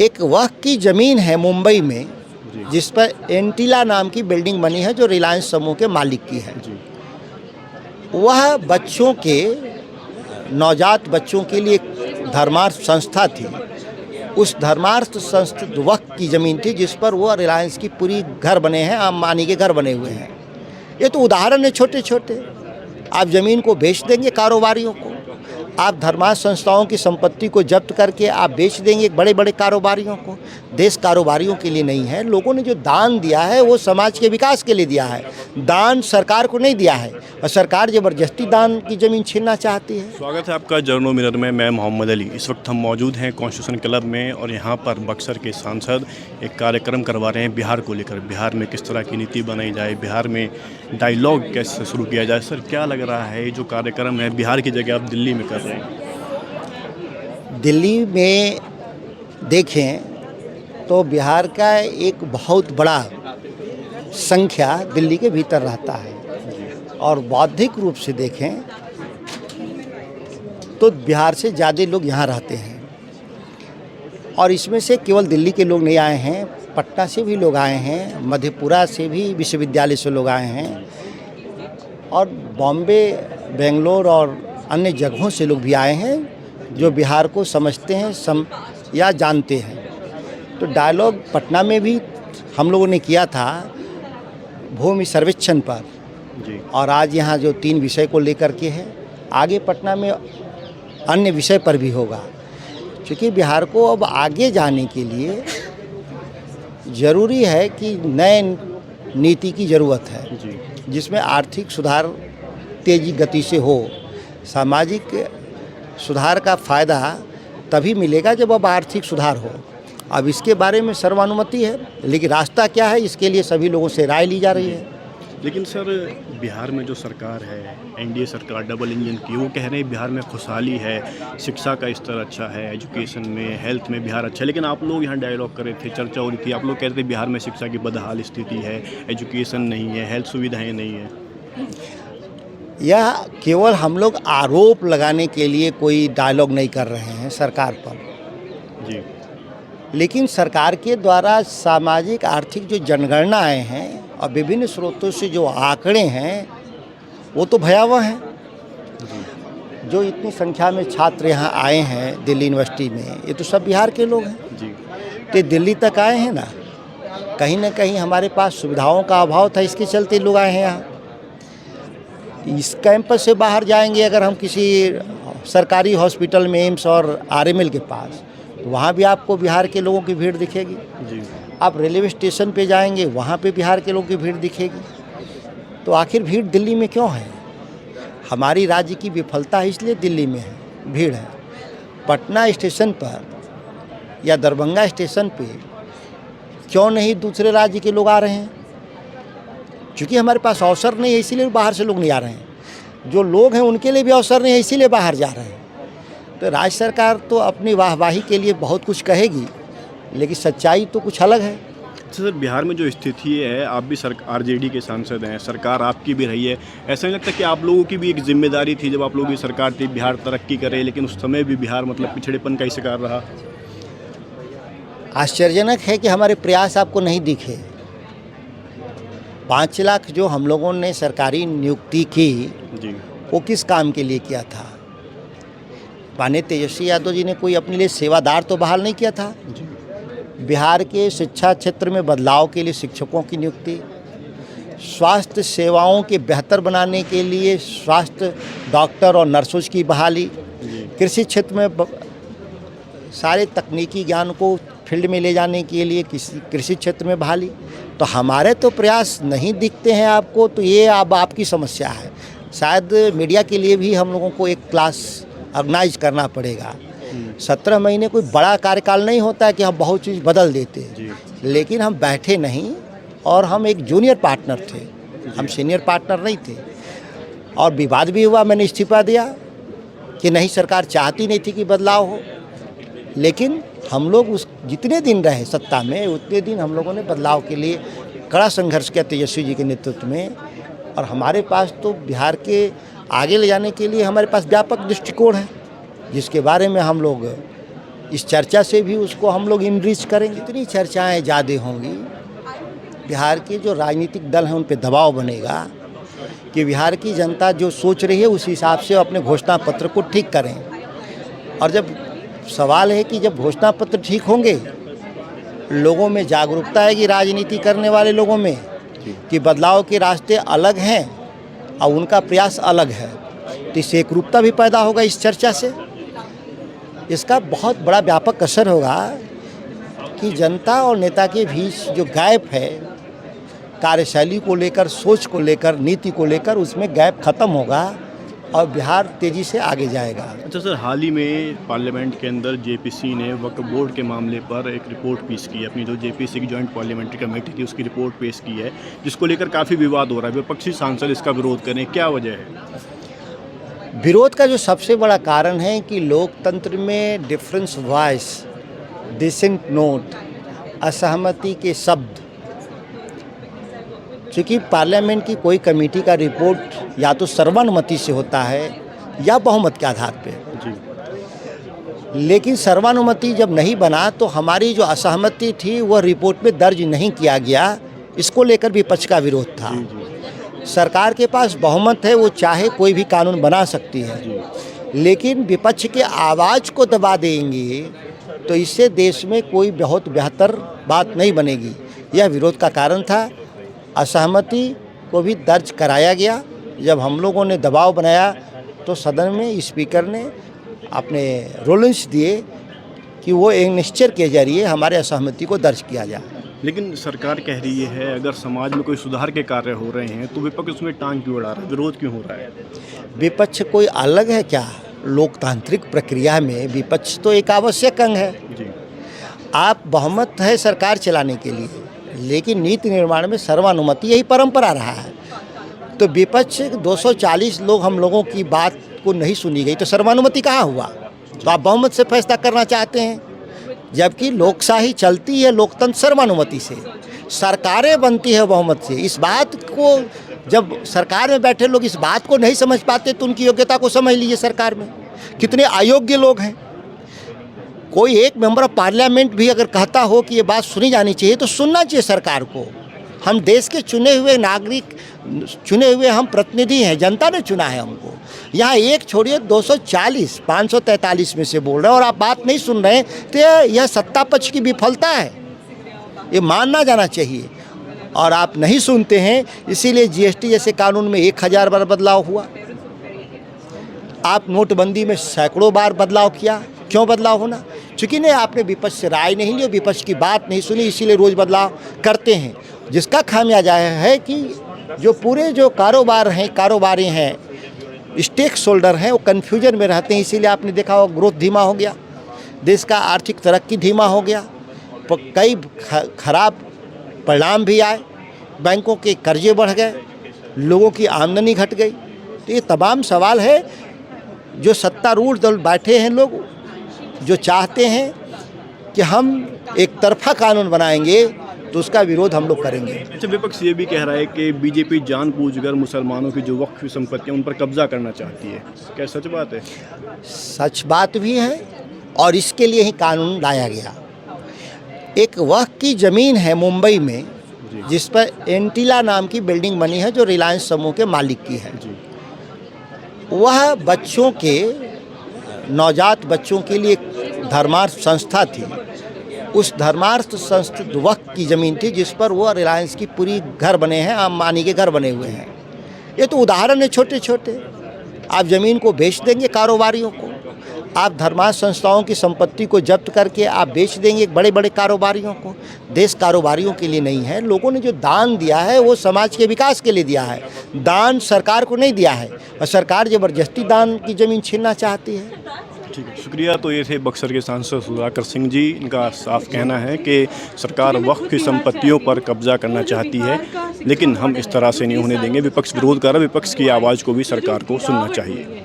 एक वक्त की ज़मीन है मुंबई में जिस पर एंटीला नाम की बिल्डिंग बनी है जो रिलायंस समूह के मालिक की है। वह बच्चों के नवजात बच्चों के लिए एक धर्मार्थ संस्था थी। उस धर्मार्थ संस्था वक्त की ज़मीन थी जिस पर वो रिलायंस की पूरी घर बने हैं, अंबानी के घर बने हुए हैं। ये तो उदाहरण है छोटे छोटे। आप ज़मीन को बेच देंगे कारोबारियों को, आप धर्मार्थ संस्थाओं की संपत्ति को जब्त करके आप बेच देंगे बड़े बड़े कारोबारियों को। देश कारोबारियों के लिए नहीं है। लोगों ने जो दान दिया है वो समाज के विकास के लिए दिया है, दान सरकार को नहीं दिया है, और सरकार ज़बरदस्ती दान की ज़मीन छीनना चाहती है। स्वागत है आपका जर्नल मिरर में। मैं मोहम्मद अली। इस वक्त हम मौजूद हैं कॉन्स्टिट्यूशन क्लब में और यहाँ पर बक्सर के सांसद एक कार्यक्रम करवा रहे हैं बिहार को लेकर। बिहार में किस तरह की नीति बनाई जाए, बिहार में डायलॉग कैसे शुरू किया जाए। सर, क्या लग रहा है ये जो कार्यक्रम है बिहार की जगह आप दिल्ली में कर रहे हैं? दिल्ली में देखें तो बिहार का एक बहुत बड़ा संख्या दिल्ली के भीतर रहता है, और बौद्धिक रूप से देखें तो बिहार से ज़्यादा लोग यहाँ रहते हैं। और इसमें से केवल दिल्ली के लोग नहीं आए हैं, पटना से भी लोग आए हैं, मधेपुरा से भी विश्वविद्यालय से लोग आए हैं, और बॉम्बे, बेंगलोर और अन्य जगहों से लोग भी आए हैं जो बिहार को समझते हैं या जानते हैं। तो डायलॉग पटना में भी हम लोगों ने किया था भूमि सर्वेक्षण पर जी। और आज यहाँ जो 3 विषय को लेकर के है, आगे पटना में अन्य विषय पर भी होगा। क्योंकि बिहार को अब आगे जाने के लिए ज़रूरी है कि नए नीति की ज़रूरत है जी। जिसमें आर्थिक सुधार तेज़ी गति से हो। सामाजिक सुधार का फ़ायदा तभी मिलेगा जब अब आर्थिक सुधार हो। अब इसके बारे में सर्वानुमति है, लेकिन रास्ता क्या है इसके लिए सभी लोगों से राय ली जा रही है। लेकिन सर, बिहार में जो सरकार है, एनडीए सरकार डबल इंजन की, वो कह रहे हैं बिहार में खुशहाली है, शिक्षा का स्तर अच्छा है, एजुकेशन में, हेल्थ में बिहार अच्छा है। लेकिन आप लोग यहाँ डायलॉग कर रहे थे, चर्चा हो रही थी, आप लोग कह रहे थे बिहार में शिक्षा की बदहाल स्थिति है, एजुकेशन नहीं है, हेल्थ सुविधाएँ नहीं है। यह केवल हम लोग आरोप लगाने के लिए कोई डायलॉग नहीं कर रहे हैं सरकार पर जी। लेकिन सरकार के द्वारा सामाजिक आर्थिक जो जनगणनाएँ हैं और विभिन्न स्रोतों से जो आंकड़े हैं वो तो भयावह हैं। जो इतनी संख्या में छात्र यहाँ आए हैं दिल्ली यूनिवर्सिटी में, ये तो सब बिहार के लोग हैं जी। तो दिल्ली तक आए हैं ना कहीं हमारे पास सुविधाओं का अभाव था, इसके चलते लोग आए हैं यहाँ। इस कैंपस से बाहर जाएंगे अगर हम किसी सरकारी हॉस्पिटल में, एम्स और आरएमएल के पास, तो वहाँ भी आपको बिहार के लोगों की भीड़ दिखेगी जी। आप रेलवे स्टेशन पे जाएंगे, वहाँ पे बिहार के लोगों की भीड़ दिखेगी। तो आखिर भीड़ दिल्ली में क्यों है? हमारी राज्य की विफलता है, इसलिए दिल्ली में है भीड़ है। पटना स्टेशन पर या दरभंगा स्टेशन पे क्यों नहीं दूसरे राज्य के लोग आ रहे हैं? क्योंकि हमारे पास अवसर नहीं है, इसीलिए बाहर से लोग नहीं आ रहे हैं। जो लोग हैं उनके लिए भी अवसर नहीं है, इसीलिए बाहर जा रहे हैं। तो राज्य सरकार तो अपनी वाहवाही के लिए बहुत कुछ कहेगी, लेकिन सच्चाई तो कुछ अलग है। सर, बिहार में जो स्थिति है, आप भी आरजेडी के सांसद हैं, सरकार आपकी भी रही है, ऐसा नहीं लगता कि आप लोगों की भी एक जिम्मेदारी थी जब आप लोगों की सरकार थी, बिहार तरक्की करे, लेकिन उस समय भी बिहार मतलब पिछड़ेपन का ही शिकार रहा? आश्चर्यजनक है कि हमारे प्रयास आपको नहीं दिखे। 5 लाख जो हम लोगों ने सरकारी नियुक्ति की जी, वो किस काम के लिए किया था? माननीय तेजस्वी यादव जी ने कोई अपने लिए सेवादार तो बहाल नहीं किया था जी। बिहार के शिक्षा क्षेत्र में बदलाव के लिए शिक्षकों की नियुक्ति, स्वास्थ्य सेवाओं के बेहतर बनाने के लिए स्वास्थ्य डॉक्टर और नर्सों की बहाली, कृषि क्षेत्र में सारे तकनीकी ज्ञान को फील्ड में ले जाने के लिए कृषि क्षेत्र में बहाली। तो हमारे तो प्रयास नहीं दिखते हैं आपको, तो ये अब आपकी समस्या है। शायद मीडिया के लिए भी हम लोगों को एक क्लास ऑर्गेनाइज करना पड़ेगा। 17 महीने कोई बड़ा कार्यकाल नहीं होता है कि हम बहुत चीज़ बदल देते, लेकिन हम बैठे नहीं, और हम एक जूनियर पार्टनर थे, हम सीनियर पार्टनर नहीं थे। और विवाद भी हुआ, मैंने इस्तीफा दिया कि नहीं, सरकार चाहती नहीं थी कि बदलाव हो। लेकिन हम लोग उस जितने दिन रहे सत्ता में, उतने दिन हम लोगों ने बदलाव के लिए कड़ा संघर्ष किया तेजस्वी जी के नेतृत्व में। और हमारे पास तो बिहार के आगे ले जाने के लिए हमारे पास व्यापक दृष्टिकोण है, जिसके बारे में हम लोग इस चर्चा से भी उसको हम लोग इनरिच करेंगे। इतनी चर्चाएं ज़्यादा होंगी, बिहार के जो राजनीतिक दल हैं उन पे दबाव बनेगा कि बिहार की जनता जो सोच रही है उस हिसाब से अपने घोषणा पत्र को ठीक करें। और जब सवाल है कि जब घोषणा पत्र ठीक होंगे, लोगों में जागरूकता आएगी, राजनीति करने वाले लोगों में, कि बदलाव के रास्ते अलग हैं और उनका प्रयास अलग है, तो इससे एकरूपता भी पैदा होगा। इस चर्चा से इसका बहुत बड़ा व्यापक असर होगा कि जनता और नेता के बीच जो गैप है, कार्यशैली को लेकर, सोच को लेकर, नीति को लेकर, उसमें गैप खत्म होगा और बिहार तेज़ी से आगे जाएगा। अच्छा सर, हाल ही में पार्लियामेंट के अंदर जेपीसी ने वक्फ बोर्ड के मामले पर एक रिपोर्ट पेश की है। अपनी जो जेपीसी की जॉइंट पार्लियामेंट्री कमेटी थी उसकी रिपोर्ट पेश की है, जिसको लेकर काफ़ी विवाद हो रहा है। विपक्षी सांसद इसका विरोध करें, क्या वजह है? विरोध का जो सबसे बड़ा कारण है कि लोकतंत्र में डिफरेंस वॉइस, डिसेंट नोट, असहमति के शब्द, चूँकि पार्लियामेंट की कोई कमेटी का रिपोर्ट या तो सर्वानुमति से होता है या बहुमत के आधार पे जी। लेकिन सर्वानुमति जब नहीं बना तो हमारी जो असहमति थी वह रिपोर्ट में दर्ज नहीं किया गया। इसको लेकर विपक्ष का विरोध था। सरकार के पास बहुमत है, वो चाहे कोई भी कानून बना सकती है, लेकिन विपक्ष के आवाज़ को दबा देंगे तो इससे देश में कोई बहुत बेहतर बात नहीं बनेगी। यह विरोध का कारण था। असहमति को भी दर्ज कराया गया। जब हम लोगों ने दबाव बनाया तो सदन में स्पीकर ने अपने रूलिंग्स दिए कि वो एक निश्चय के जरिए हमारे असहमति को दर्ज किया जाए। लेकिन सरकार कह रही है अगर समाज में कोई सुधार के कार्य हो रहे हैं तो विपक्ष उसमें टांग क्यों अड़ा रहा है, विरोध क्यों हो रहा है? विपक्ष कोई अलग है क्या? लोकतांत्रिक प्रक्रिया में विपक्ष तो एक आवश्यक अंग है। जी। आप बहुमत है सरकार चलाने के लिए, लेकिन नीति निर्माण में सर्वानुमति यही परंपरा रहा है। तो विपक्ष 240 लोग, हम लोगों की बात को नहीं सुनी गई तो सर्वानुमति कहाँ हुआ? तो आप बहुमत से फैसला करना चाहते हैं, जबकि लोकशाही चलती है लोकतंत्र सर्वानुमति से, सरकारें बनती है बहुमत से। इस बात को जब सरकार में बैठे लोग इस बात को नहीं समझ पाते तो उनकी योग्यता को समझ लीजिए। सरकार में कितने अयोग्य लोग हैं। कोई एक मेंबर ऑफ पार्लियामेंट भी अगर कहता हो कि ये बात सुनी जानी चाहिए तो सुनना चाहिए सरकार को। हम देश के चुने हुए नागरिक, चुने हुए हम प्रतिनिधि हैं, जनता ने चुना है हमको। यहाँ एक छोड़िए 240, 543 में से बोल रहे हैं और आप बात नहीं सुन रहे हैं, तो यह सत्ता पक्ष की विफलता है, ये मानना जाना चाहिए। और आप नहीं सुनते हैं, इसीलिए जीएसटी जैसे कानून में 1000 बार बदलाव हुआ। आप नोटबंदी में सैकड़ों बार बदलाव किया। क्यों बदलाव होना? चूँकि नहीं आपने विपक्ष से राय नहीं ली, विपक्ष की बात नहीं सुनी, इसीलिए रोज़ बदलाव करते हैं, जिसका खामियाजा है कि जो पूरे जो कारोबारी हैं, स्टेक होल्डर हैं, वो कन्फ्यूजन में रहते हैं। इसीलिए आपने देखा हो ग्रोथ धीमा हो गया, देश का आर्थिक तरक्की धीमा हो गया, कई खराब परिणाम भी आए, बैंकों के कर्जे बढ़ गए, लोगों की आमदनी घट गई। तो ये तमाम सवाल है जो सत्तारूढ़ दल बैठे हैं लोग जो चाहते हैं कि हम एक तरफा कानून बनाएंगे तो उसका विरोध हम लोग करेंगे। अच्छा, विपक्ष ये भी कह रहा है कि बीजेपी जानबूझकर मुसलमानों की जो वक्फ संपत्तियां उन पर कब्जा करना चाहती है। क्या सच बात है? सच बात भी है और इसके लिए ही कानून लाया गया। एक वक्फ की ज़मीन है मुंबई में जिस पर एंटीला नाम की बिल्डिंग बनी है जो रिलायंस समूह के मालिक की है। वह बच्चों के, नवजात बच्चों के लिए धर्मार्थ संस्था थी। उस धर्मार्थ संस्था वक्फ की ज़मीन थी जिस पर वो रिलायंस की पूरी घर बने हैं, अंबानी के घर बने हुए हैं। ये तो उदाहरण है छोटे छोटे। आप ज़मीन को बेच देंगे कारोबारियों को, आप धर्मार्थ संस्थाओं की संपत्ति को जब्त करके आप बेच देंगे बड़े बड़े कारोबारियों को। देश कारोबारियों के लिए नहीं है। लोगों ने जो दान दिया है वो समाज के विकास के लिए दिया है, दान सरकार को नहीं दिया है, और सरकार ज़बरदस्ती दान की ज़मीन छीनना चाहती है। ठीक है, शुक्रिया। तो ये थे बक्सर के सांसद सुधाकर सिंह जी। इनका साफ कहना है कि सरकार वक्फ की संपत्तियों पर कब्जा करना चाहती है, लेकिन हम इस तरह से नहीं होने देंगे। विपक्ष विरोध कर रहा है, विपक्ष की आवाज़ को भी सरकार को सुनना चाहिए।